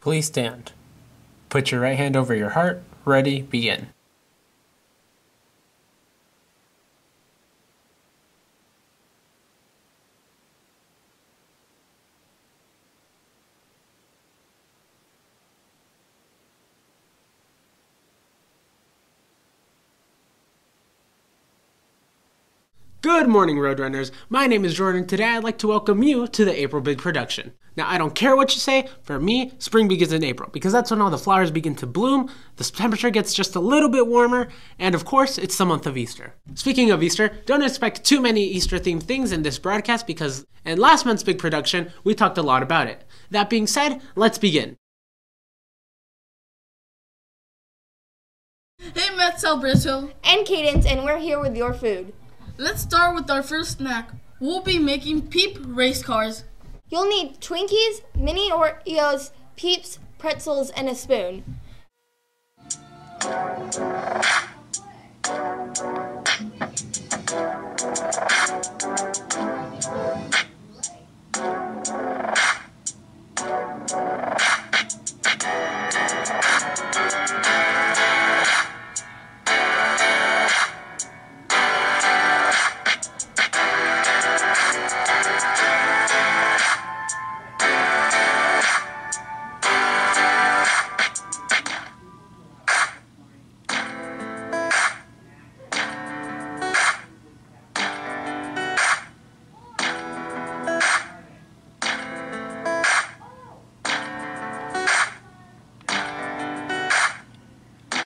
Please stand. Put your right hand over your heart. Ready, begin. Good morning, Roadrunners. My name is Jordan. Today I'd like to welcome you to the April Big Production. Now, I don't care what you say. For me, spring begins in April because that's when all the flowers begin to bloom, the temperature gets just a little bit warmer, and of course, it's the month of Easter. Speaking of Easter, don't expect too many Easter-themed things in this broadcast because in last month's Big Production, we talked a lot about it. That being said, let's begin. Hey, Matt Salbrizzo. And Cadence, and we're here with your food. Let's start with our first snack. We'll be making Peep race cars. You'll need Twinkies, mini Oreos, Peeps, pretzels, and a spoon.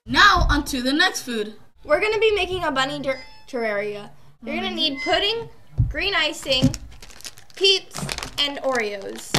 Now, on to the next food. We're going to be making a bunny terraria. You're going to need pudding, green icing, Peeps, and Oreos.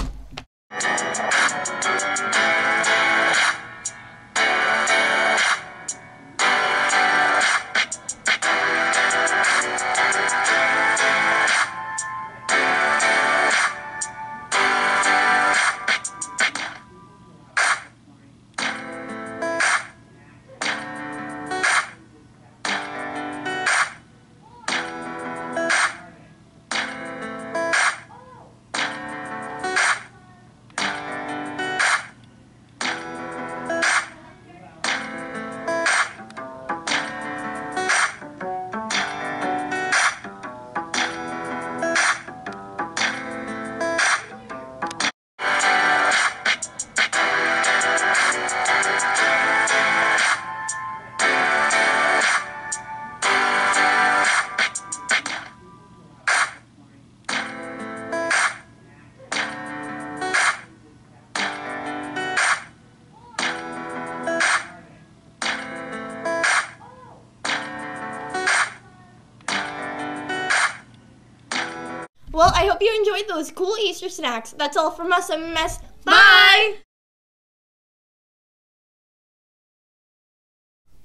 Well, I hope you enjoyed those cool Easter snacks. That's all from us, MMS. Bye!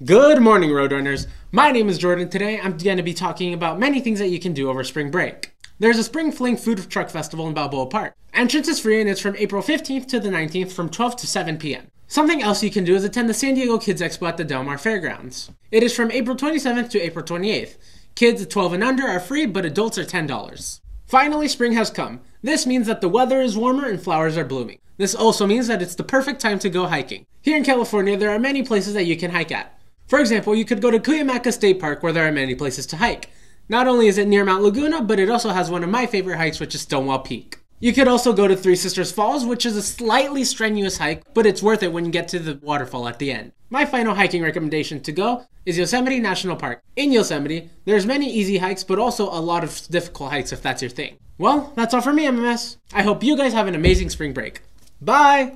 Good morning, Roadrunners. My name is Jordan. Today I'm going to be talking about many things that you can do over spring break. There's a Spring Fling Food Truck Festival in Balboa Park. Entrance is free and it's from April 15th to the 19th from 12 to 7 p.m. Something else you can do is attend the San Diego Kids Expo at the Del Mar Fairgrounds. It is from April 27th to April 28th. Kids 12 and under are free, but adults are $10. Finally, spring has come. This means that the weather is warmer and flowers are blooming. This also means that it's the perfect time to go hiking. Here in California, there are many places that you can hike at. For example, you could go to Cuyamaca State Park where there are many places to hike. Not only is it near Mount Laguna, but it also has one of my favorite hikes, which is Stonewall Peak. You could also go to Three Sisters Falls, which is a slightly strenuous hike, but it's worth it when you get to the waterfall at the end. My final hiking recommendation to go is Yosemite National Park. In Yosemite, there's many easy hikes, but also a lot of difficult hikes if that's your thing. Well, that's all for me, MMS. I hope you guys have an amazing spring break. Bye!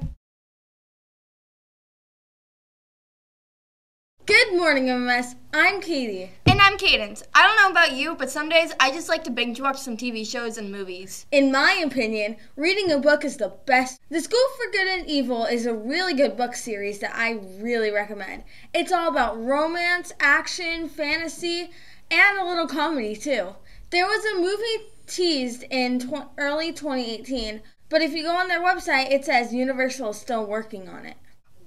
Good morning, MMS. I'm Katie. And I'm Cadence. I don't know about you, but some days I just like to binge watch some TV shows and movies. In my opinion, reading a book is the best. The School for Good and Evil is a really good book series that I really recommend. It's all about romance, action, fantasy, and a little comedy too. There was a movie teased in early 2018, but if you go on their website, it says Universal is still working on it.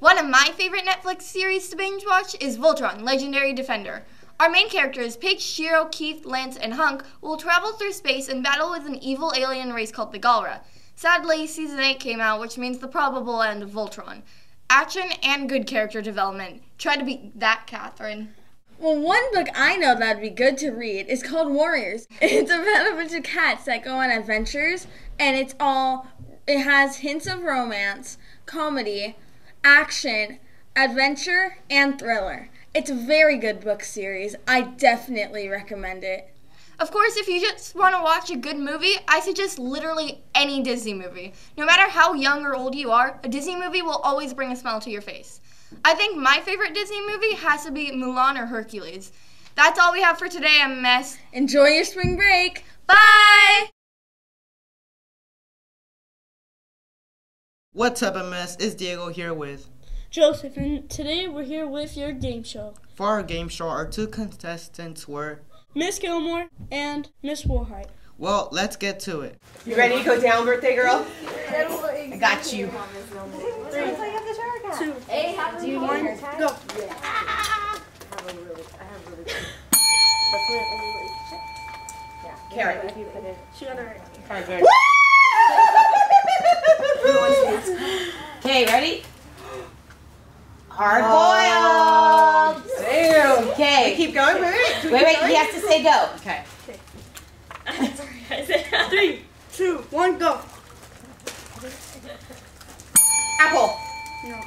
One of my favorite Netflix series to binge watch is Voltron, Legendary Defender. Our main characters, Paige, Shiro, Keith, Lance, and Hunk, will travel through space and battle with an evil alien race called the Galra. Sadly, season 8 came out, which means the probable end of Voltron. Action and good character development. Try to beat that, Catherine. Well, one book I know that'd be good to read is called Warriors. It's about a bunch of cats that go on adventures, and it has hints of romance, comedy, action, adventure, and thriller. It's a very good book series. I definitely recommend it. Of course, if you just want to watch a good movie, I suggest literally any Disney movie. No matter how young or old you are, a Disney movie will always bring a smile to your face. I think my favorite Disney movie has to be Mulan or Hercules. That's all we have for today, MS. Enjoy your spring break. Bye! What's up, MS? It's Diego here with. Joseph, and today we're here with your game show. For our game show, our two contestants were. Miss Gilmore and Miss Warhite. Well, let's get to it. You ready to go down, birthday girl? I got you. 3, 2, 1, go. Carrot. She got it right. Okay, ready? Hard boiled. Damn. Okay. Keep going. Wait. He has to say go. Okay. I said 3, 2, 1, go. Apple. No.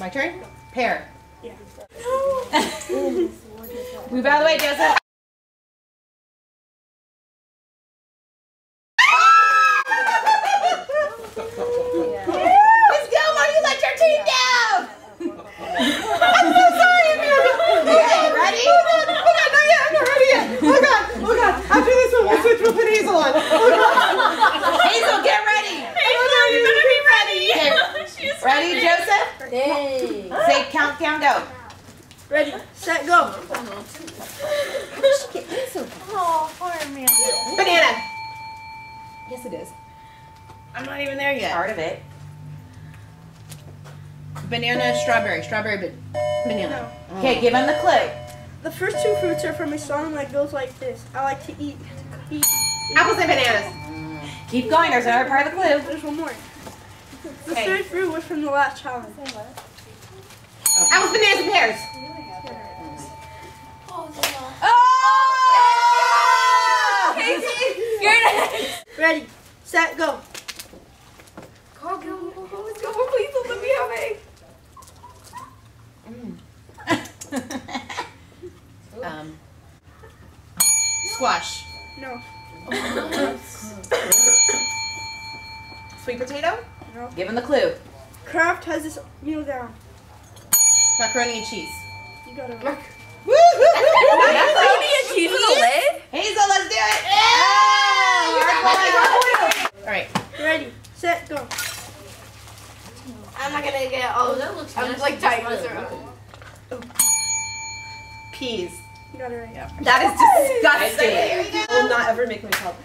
My turn. Pear. Yeah. Move out of the way, Joseph. Miss Gilmore, you let your team down. I'm so sorry, Amelia. Okay, ready? Oh God, not yet. I'm not ready yet. Oh God. After this one, we'll switch. We'll put Hazel on. Oh God. Hazel, get ready. Hazel, you better be ready. Okay. Ready, Joseph? Hey. Say count down, go. Ready, set, go. Oh, poor Amanda. Banana. Yes, it is. I'm not even there yet. Part of it. Banana, strawberry, banana. No. Okay, give him the clue. The first 2 fruits are from a song that goes like this. I like to eat. Apples and bananas. Keep going. There's another part of the clue. There's one more. The Okay. 3rd fruit was from the last challenge. Apples, bananas, and pears. Oh! Casey, you're next. Ready, set, go. Let's go. Please don't let me have squash. No. Sweet potato? No. Give him the clue. Kraft has this meal down. Macaroni and cheese. You got it right. Macaroni and cheese with a lid? Hazel, let's do it! Yeah! All right. Ready, set, go. I'm not gonna get all that looks I'm like tying this around. Peas. You got it right. Yep. That is disgusting. I will not ever make myself.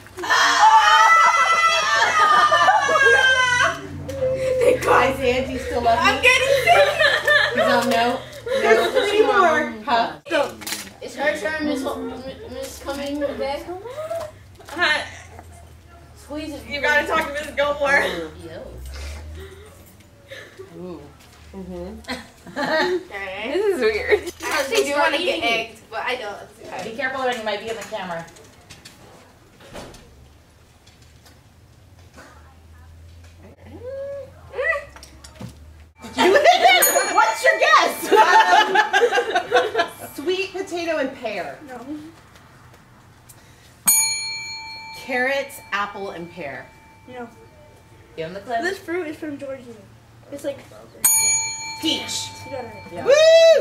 Thank God. Isaiah, do you still love me? I'm getting sick. No, no. There's 3 more. Huh? Go. It's her turn, Miss coming back. Squeeze it. You gotta talk to Miss Gilmore. Ooh. This is weird. I actually do want to get egged, but I don't. Okay. Be careful when you might be in the camera. What's your guess? Sweet potato and pear. No. Carrots, apple, and pear. No. Give them the clip. This fruit is from Georgia. It's like Peach. you got it right. Yeah. Woo!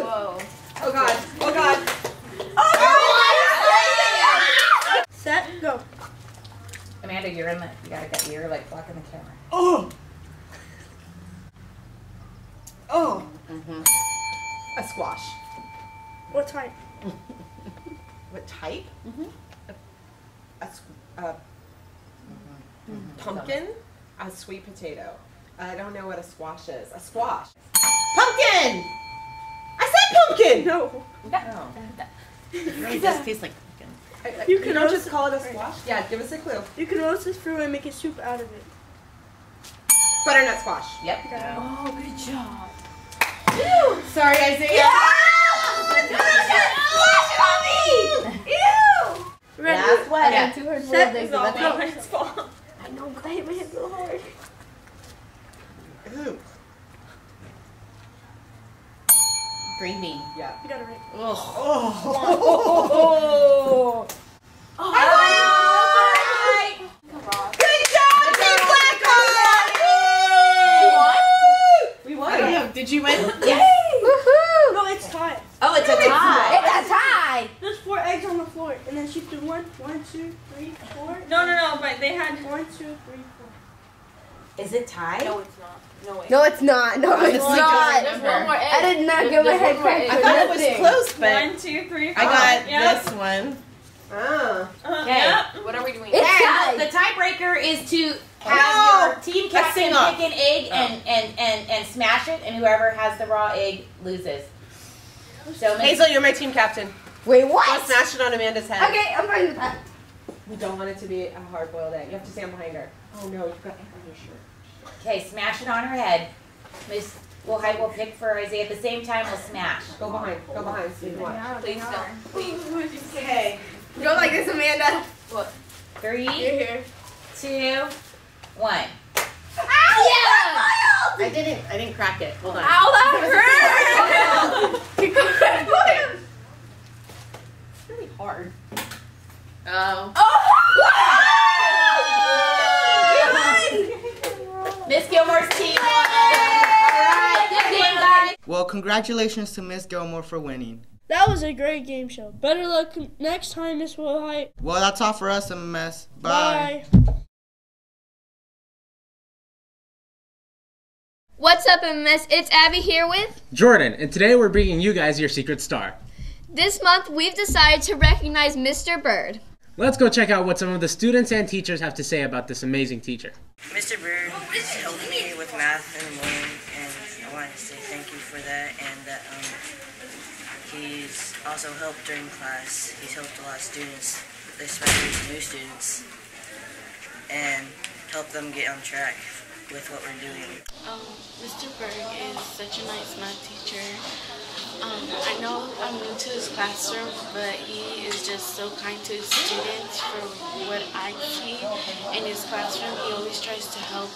Whoa. Oh God. Oh God. Set, go. Amanda, you're in the. You're like blocking the camera. Oh! Oh. A squash. What type? What type? Pumpkin. A sweet potato. I don't know what a squash is. A squash. Pumpkin. I said pumpkin. No. No. It really does taste like pumpkin. You You can don't roast just call it a squash? Yeah, give us a clue. You can roast this fruit and make a soup out of it. Butternut squash. Yep. Oh, good job. Sorry, Isaiah. Last one. I got 2 hard boiled eggs. That's all. It's fall. I know, but I hit my head so hard. Ew. Green bean. Yeah. You got it right. Oh. Good job, Team Blackhawk! We won. Did you win? Yes. No, it's tied. Oh, it's a tie. It's a tie. There's 4 eggs on the floor, and then she threw 1, 2, 3, 4. No, but they had. 1, 2, 3, 4. Is it tied? No, it's not. No way. No, it's not. No, it's not. There's one more egg. I did not get my head cracked I for thought it was nothing. close, but 1, 2, 3, 4. I got Yep. this one. Ah. Okay. Yep. What are we doing? It's Okay, tied. the tiebreaker is to have No. your team Let's captain sing off. pick an egg and smash it, and whoever has the raw egg loses. So Hazel, you're my team captain. Wait, Go what? smash it on Amanda's head. Okay, I'm fine with that. We don't want it to be a hard-boiled egg. You have to stand behind her. Oh no, you've got egg on your shirt. okay, smash it on her head. Miss, we'll pick for Isaiah at the same time. We'll smash. Go behind so you can watch. Please don't. Please. Okay. Go like this, Amanda. 3, You're here. 2, 1. I didn't crack it. Hold on. Ow, that hurt! It's really hard. Oh. Miss Gilmore's team. Alright, good game, guys. Well, congratulations to Miss Gilmore for winning. That was a great game show. Better luck next time, Miss Wilhite. Well, that's all for us, MS. Bye. What's up, MS? It's Abby here with. Jordan, and today we're bringing you guys your secret star. This month, we've decided to recognize Mr. Bird. Let's go check out what some of the students and teachers have to say about this amazing teacher. Mr. Bird helped me with math in the morning, and I wanted to say thank you for that, and that he's also helped during class. He's helped a lot of students, especially new students, and helped them get on track with what we're doing. Mr. Berg is such a nice math teacher. I know I'm new to his classroom, but he is just so kind to his students from what I see in his classroom. He always tries to help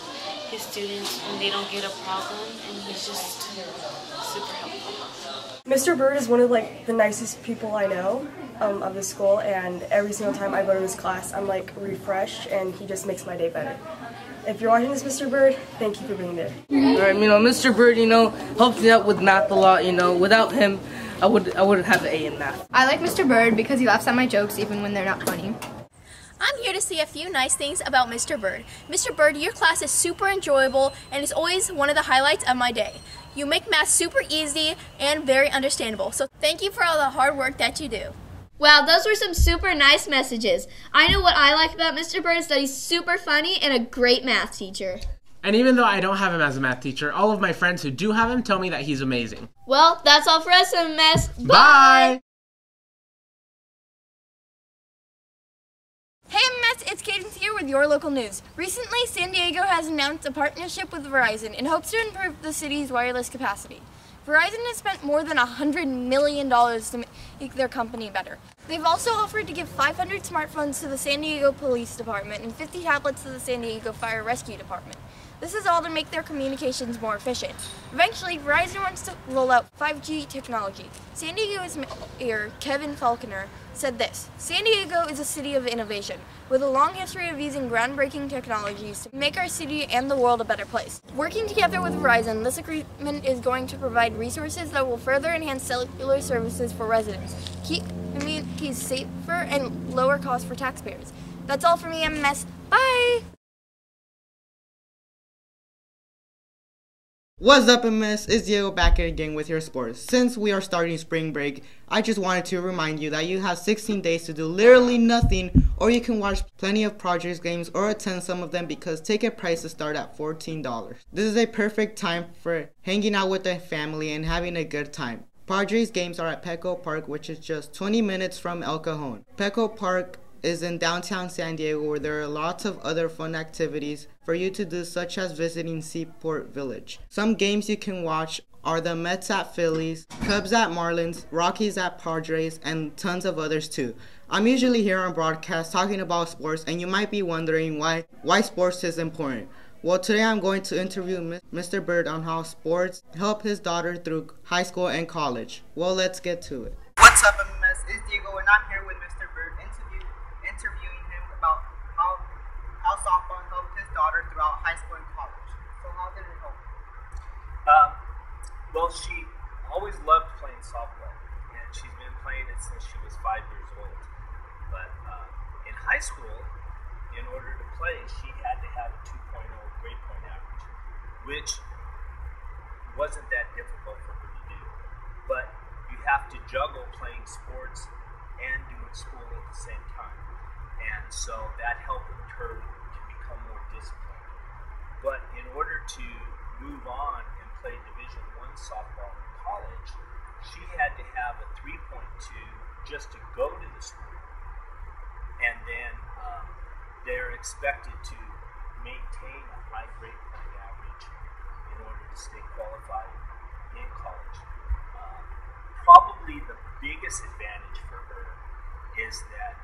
his students when they don't get a problem, and he's just super helpful. Mr. Bird is one of the nicest people I know of the school, and every single time I go to his class, I'm refreshed, and he just makes my day better. If you're watching this, Mr. Bird, thank you for being there. Alright, Mr. Bird, helps me out with math a lot, Without him, I wouldn't have an A in math. I like Mr. Bird because he laughs at my jokes even when they're not funny. I'm here to say a few nice things about Mr. Bird. Mr. Bird, your class is super enjoyable and is always one of the highlights of my day. You make math super easy and very understandable, so thank you for all the hard work that you do. Wow, those were some super nice messages. I know what I like about Mr. Bird is that he's super funny and a great math teacher. And even though I don't have him as a math teacher, all of my friends who do have him tell me that he's amazing. Well, that's all for us, MS. Bye! Hey MS, it's Cadence here with your local news. Recently, San Diego has announced a partnership with Verizon in hopes to improve the city's wireless capacity. Verizon has spent more than $100 million to make their company better. They've also offered to give 500 smartphones to the San Diego Police Department and 50 tablets to the San Diego Fire Rescue Department. This is all to make their communications more efficient. Eventually, Verizon wants to roll out 5G technology. San Diego's mayor, Kevin Falconer, said this: San Diego is a city of innovation, with a long history of using groundbreaking technologies to make our city and the world a better place. Working together with Verizon, this agreement is going to provide resources that will further enhance cellular services for residents, keep communities safer, and lower costs for taxpayers. That's all for me, MS. Bye! What's up, MS? It's Diego back again with your sports. Since we are starting spring break, I just wanted to remind you that you have 16 days to do literally nothing, or you can watch plenty of Projects games or attend some of them because ticket prices start at $14. This is a perfect time for hanging out with the family and having a good time. Projects games are at Petco Park, which is just 20 minutes from El Cajon. Petco Park is in downtown San Diego, where there are lots of other fun activities for you to do, such as visiting Seaport Village. Some games you can watch are the Mets at Phillies, Cubs at Marlins, Rockies at Padres, and tons of others too. I'm usually here on broadcast talking about sports, and you might be wondering why sports is important. Well, today I'm going to interview Mr. Bird on how sports help his daughter through high school and college. Well, let's get to it. What's up, MMS? It's Diego, and I'm here with Mr. Bird interviewing him about how softball helped his daughter throughout high school and college. So how did it help? Well, she always loved playing softball, and she's been playing it since she was 5 years old. But in high school, in order to play, she had to have a 2.0 grade point average, which wasn't that difficult for her to do. But you have to juggle playing sports and doing school at the same time. And so that helped her to become more disciplined. But in order to move on and play Division I softball in college, she had to have a 3.2 just to go to the school. And then they're expected to maintain a high grade point average in order to stay qualified in college. Probably the biggest advantage for her is that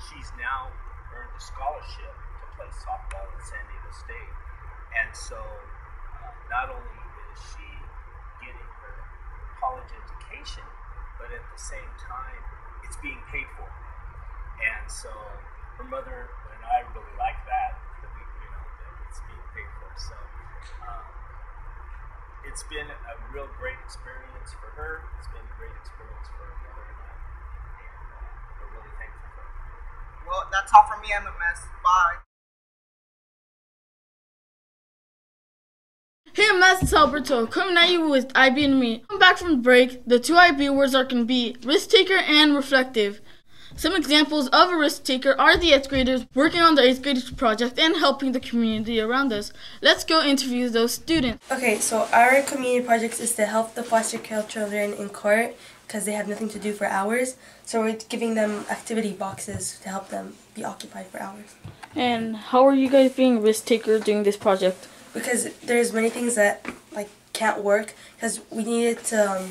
she's now earned a scholarship to play softball at San Diego State. And so not only is she getting her college education, but at the same time, it's being paid for. And so her mother and I really like that it's being paid for. So it's been a real great experience for her. It's been a great experience for her mother and I. And we're really thankful for her. Well, that's all from me, MMS. Bye. Hey, MMS, it's Alberto, coming at you with IB and me. Come back from the break. The two IB words are can be risk taker and reflective. Some examples of a risk taker are the 8th graders working on the 8th graders project and helping the community around us. Let's go interview those students. Okay, so our community project is to help the foster care children in court because they have nothing to do for hours. So we're giving them activity boxes to help them be occupied for hours. And how are you guys being risk taker doing this project? Because there's many things that can't work because we needed to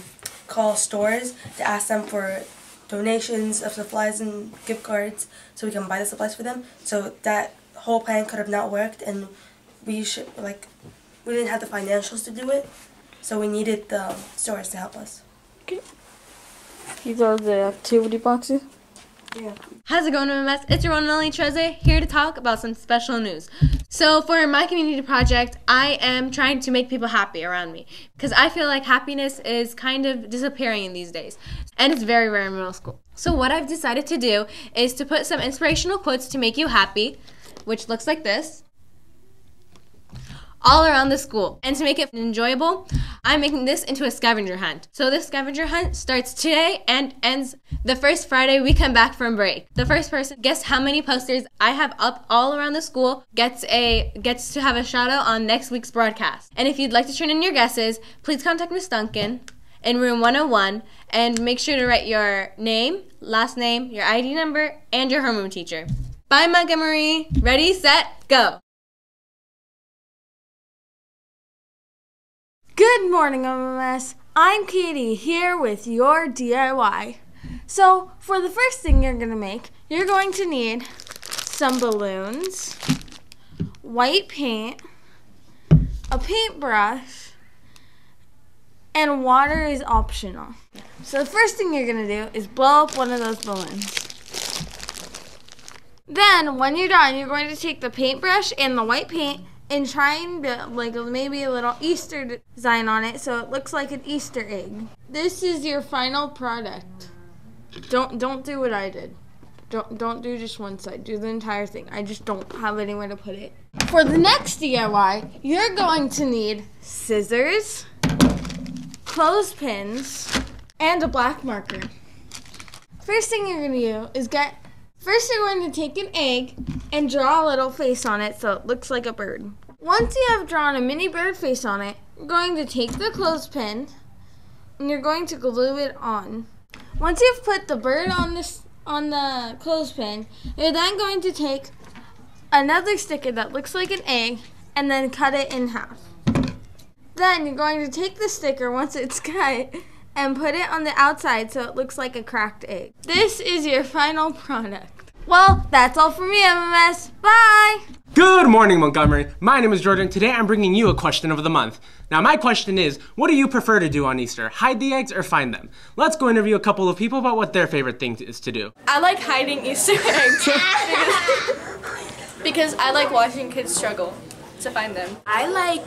call stores to ask them for donations of supplies and gift cards so we can buy the supplies for them. So that whole plan could have not worked, and we didn't have the financials to do it, so we needed the stores to help us. Okay. These are the activity boxes. Yeah. How's it going, MMS? It's your one and only Treze, here to talk about some special news. So for my community project, I am trying to make people happy around me because I feel like happiness is kind of disappearing in these days, and it's very rare in middle school. So what I've decided to do is to put some inspirational quotes to make you happy, which looks like this, all around the school. And to make it enjoyable, I'm making this into a scavenger hunt. So this scavenger hunt starts today and ends the first Friday we come back from break. The first person guess how many posters I have up all around the school gets to have a shout out on next week's broadcast. And if you'd like to turn in your guesses, please contact Miss Duncan in room 101 and make sure to write your name, last name, your ID number, and your homeroom teacher. Bye, Montgomery. Ready, set, go. Good morning, MMS. I'm Katie, here with your DIY. So, for the first thing you're going to make, you're going to need some balloons, white paint, a paintbrush, and water is optional. So the first thing you're going to do is blow up one of those balloons. Then, when you're done, you're going to take the paintbrush and the white paint and try and build maybe a little Easter design on it so it looks like an Easter egg. This is your final product. Don't do what I did. Don't do just one side. Do the entire thing. I just don't have anywhere to put it. For the next DIY, you're going to need scissors, clothespins, and a black marker. First thing you're going to do is First, you're going to take an egg and draw a little face on it so it looks like a bird. Once you have drawn a mini bird face on it, you're going to take the clothespin and you're going to glue it on. Once you've put the bird on on the clothespin. You're then going to take another sticker that looks like an egg and then cut it in half. Then you're going to take the sticker once it's cut and put it on the outside so it looks like a cracked egg. This is your final product. Well, that's all for me, MMS. Bye! Good morning, Montgomery. My name is Jordan. Today I'm bringing you a question of the month. Now my question is, what do you prefer to do on Easter? Hide the eggs or find them? Let's go interview a couple of people about what their favorite thing is to do. I like hiding Easter eggs because I like watching kids struggle to find them. I like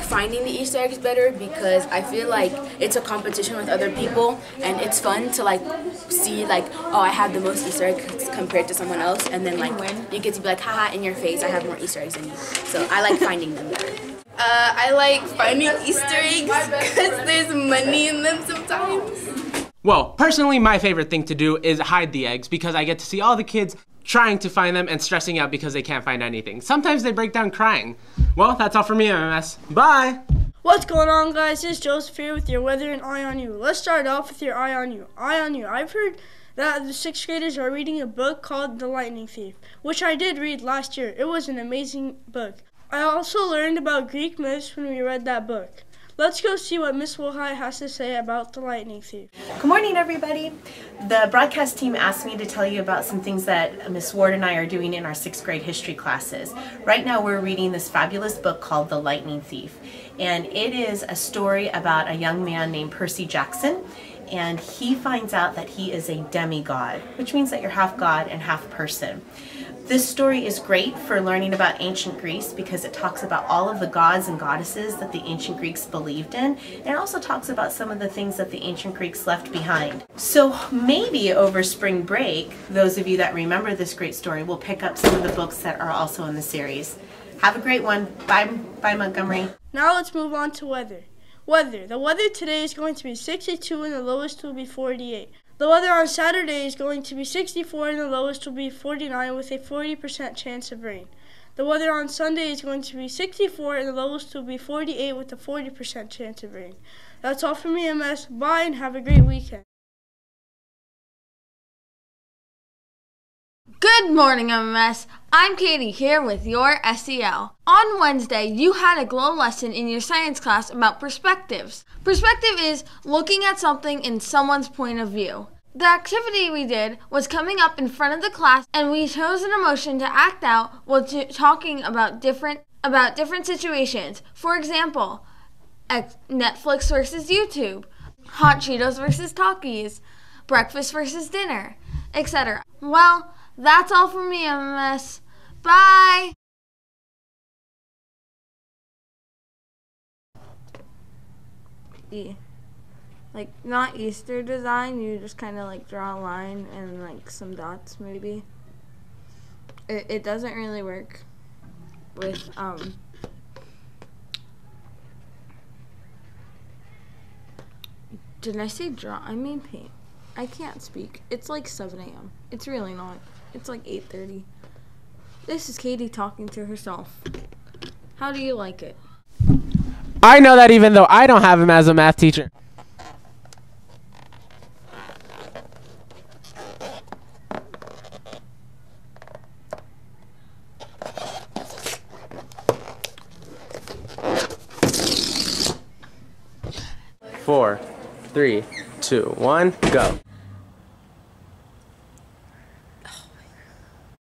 finding the Easter eggs better because I feel like it's a competition with other people and it's fun to like see like, oh, I have the most Easter eggs compared to someone else, and then like you get to be like, haha, in your face, I have more Easter eggs than you. So I like finding them better. I like finding Easter eggs because there's money in them sometimes. Well, personally, my favorite thing to do is hide the eggs because I get to see all the kids trying to find them and stressing out because they can't find anything. Sometimes they break down crying. Well, that's all for me, MMS. Bye! What's going on, guys? It's Joseph here with your weather and Eye on You. Let's start off with your Eye on You. Eye on You. I've heard that the 6th graders are reading a book called The Lightning Thief, which I did read last year. It was an amazing book. I also learned about Greek myths when we read that book. Let's go see what Miss Wilhite has to say about The Lightning Thief. Good morning, everybody. The broadcast team asked me to tell you about some things that Miss Ward and I are doing in our 6th grade history classes. Right now we're reading this fabulous book called The Lightning Thief, and it is a story about a young man named Percy Jackson, and he finds out that he is a demigod, which means that you're half god and half person. This story is great for learning about ancient Greece because it talks about all of the gods and goddesses that the ancient Greeks believed in, and it also talks about some of the things that the ancient Greeks left behind. So maybe over spring break, those of you that remember this great story will pick up some of the books that are also in the series. Have a great one. Bye, Montgomery. Now let's move on to weather. The weather today is going to be 62 and the lowest will be 48. The weather on Saturday is going to be 64 and the lowest will be 49 with a 40% chance of rain. The weather on Sunday is going to be 64 and the lowest will be 48 with a 40% chance of rain. That's all from me, MS. Bye and have a great weekend. Good morning, MMS. I'm Katie here with your SEL. On Wednesday, you had a glow lesson in your science class about perspectives. Perspective is looking at something in someone's point of view. The activity we did was coming up in front of the class and we chose an emotion to act out while talking about different situations. For example, Netflix versus YouTube, hot Cheetos versus Takis, breakfast versus dinner, etc. Well, that's all from me, MMS. Bye! Like, not Easter design, you just kind of like draw a line and like some dots maybe. It doesn't really work with, did I say draw? I mean paint. I can't speak. It's like 7 a.m. It's really not. It's like 8:30. This is Katie talking to herself. How do you like it? I know that even though I don't have him as a math teacher. Four, 3, 2, 1, go.